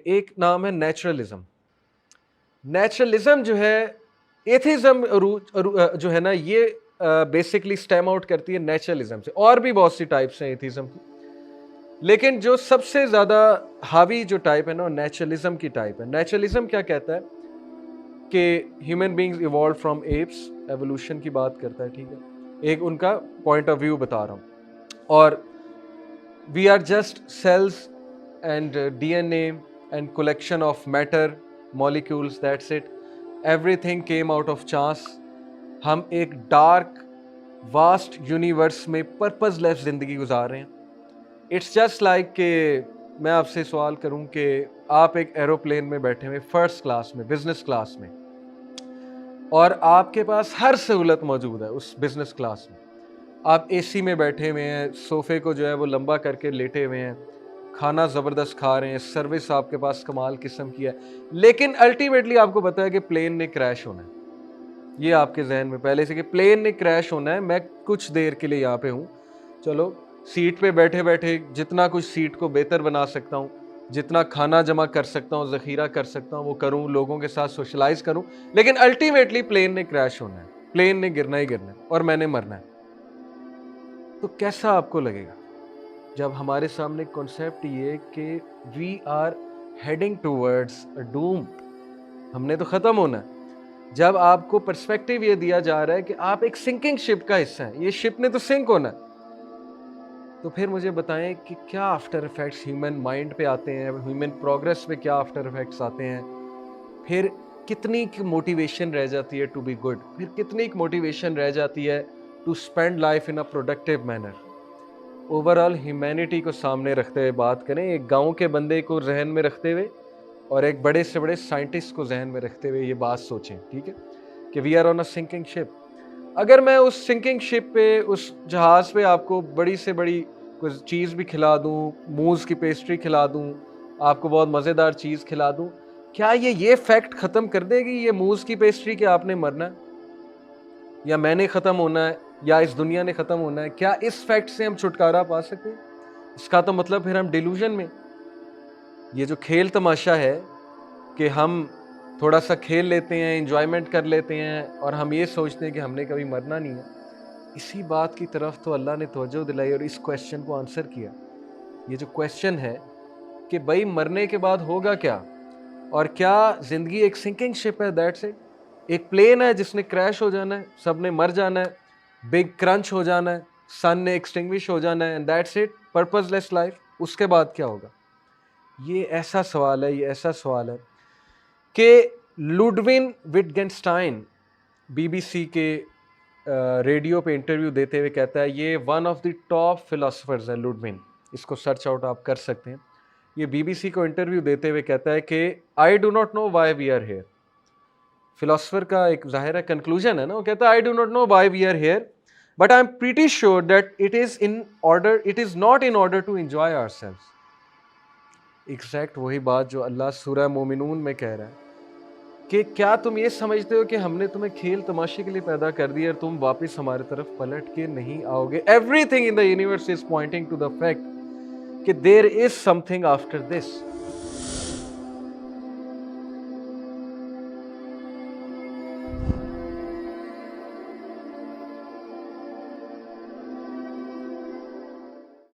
ایک نام ہے نیچرلزم. نیچرلزم جو ہے ایتھیزم جو ہے نا یہ بیسکلی اسٹیم آؤٹ کرتی ہے نیچرلزم سے. اور بھی بہت سی ٹائپس ہیں ایتھیزم کی, لیکن جو سب سے زیادہ حاوی جو ٹائپ ہے نا نیچرلزم کی ٹائپ ہے. نیچرلزم کیا کہتا ہے کہ human beings evolved from apps, evolution کی بات کرتا ہے. ٹھیک ہے, ایک ان کا پوائنٹ آف ویو بتا رہا ہوں. اور we are just cells and D N A and collection of matter molecules, that's it. Everything came out of chance. ہم ایک ڈارک واسٹ یونیورس میں پرپز لیس زندگی گزار رہے ہیں. اٹس جسٹ لائک کہ میں آپ سے سوال کروں کہ آپ ایک ایروپلین میں بیٹھے ہوئے فرسٹ کلاس میں, بزنس کلاس میں, اور آپ کے پاس ہر سہولت موجود ہے اس بزنس کلاس میں. آپ اے سی میں بیٹھے ہوئے ہیں, صوفے کو جو ہے وہ لمبا کر کے لیٹے ہوئے ہیں, کھانا زبردست کھا رہے ہیں, سروس آپ کے پاس کمال قسم کی ہے, لیکن الٹیمیٹلی آپ کو پتا ہے کہ پلین نے کریش ہونا ہے. یہ آپ کے ذہن میں پہلے سے کہ پلین نے کریش ہونا ہے, میں کچھ دیر کے لیے یہاں پہ ہوں, چلو سیٹ پہ بیٹھے بیٹھے جتنا کچھ سیٹ کو بہتر بنا سکتا ہوں, جتنا کھانا جمع کر سکتا ہوں, ذخیرہ کر سکتا ہوں وہ کروں, لوگوں کے ساتھ سوشلائز کروں, لیکن الٹیمیٹلی پلین نے کریش ہونا ہے, پلین نے گرنا ہی گرنا ہے اور میں نے مرنا ہے. تو کیسا آپ کو لگے گا جب ہمارے سامنے کانسیپٹ یہ کہ we are heading towards a doom, ہم نے تو ختم ہونا ہے. جب آپ کو پرسپیکٹیو یہ دیا جا رہا ہے کہ آپ ایک سنکنگ شپ کا حصہ ہیں, یہ شپ نے تو سنک ہونا ہے, تو پھر مجھے بتائیں کہ کیا آفٹر افیکٹس ہیومن مائنڈ پہ آتے ہیں, ہیومن پروگرس پہ کیا آفٹر افیکٹس آتے ہیں, پھر کتنی موٹیویشن رہ جاتی ہے ٹو بی گڈ, پھر کتنی موٹیویشن رہ جاتی ہے to spend life in a productive manner. Overall humanity کو سامنے رکھتے ہوئے بات کریں, ایک گاؤں کے بندے کو ذہن میں رکھتے ہوئے اور ایک بڑے سے بڑے سائنٹسٹ کو ذہن میں رکھتے ہوئے یہ بات سوچیں. ٹھیک ہے کہ we are on a sinking شپ. اگر میں اس سنکنگ شپ پہ, اس جہاز پہ آپ کو بڑی سے بڑی کوئی چیز بھی کھلا دوں, موز کی پیسٹری کھلا دوں, آپ کو بہت مزیدار چیز کھلا دوں, کیا یہ فیکٹ ختم کر دے گی یہ موز کی پیسٹری کہ آپ نے مرنا ہے یا میں نے ختم ہونا ہے یا اس دنیا نے ختم ہونا ہے؟ کیا اس فیکٹ سے ہم چھٹکارا پا سکتے ہیں؟ اس کا تو مطلب پھر ہم ڈیلوژن میں, یہ جو کھیل تماشا ہے کہ ہم تھوڑا سا کھیل لیتے ہیں, انجوائمنٹ کر لیتے ہیں اور ہم یہ سوچتے ہیں کہ ہم نے کبھی مرنا نہیں ہے, اسی بات کی طرف تو اللہ نے توجہ دلائی اور اس کویسچن کو آنسر کیا. یہ جو کویسچن ہے کہ بھائی مرنے کے بعد ہوگا کیا, اور کیا زندگی ایک سنکنگ شپ ہے, دیٹس اٹ. ایک پلین ہے جس نے کریش ہو جانا ہے, سب نے مر جانا ہے, بگ کرنچ ہو جانا ہے, سن نے ایکسٹنگوش ہو جانا ہے, and that's it, purposeless life. اس کے بعد کیا ہوگا؟ یہ ایسا سوال ہے, یہ ایسا سوال ہے کہ لوڈوین وٹگنسٹائن بی بی سی کے ریڈیو پہ انٹرویو دیتے ہوئے کہتا ہے, یہ one of the top philosophers ہے لوڈوین, اس کو سرچ آؤٹ آپ کر سکتے ہیں. یہ بی بی سی کو انٹرویو دیتے ہوئے کہتا ہے کہ I do not know why we are here. Philosopher کا ایک ظاہر ہے کنکلوژن ہے نا, وہ کہتا ہے I do not know why we are here but I am pretty sure that it is not in order to enjoy ourselves. Exact وہی بات جو اللہ سورہ مومنون میں کہہ رہا ہے کہ کیا تم یہ سمجھتے ہو کہ ہم نے تمہیں کھیل تماشے کے لیے پیدا کر دیا اور تم واپس ہمارے طرف پلٹ کے نہیں آؤ گے؟ Everything in the universe is pointing to the fact کہ there is some thing after this.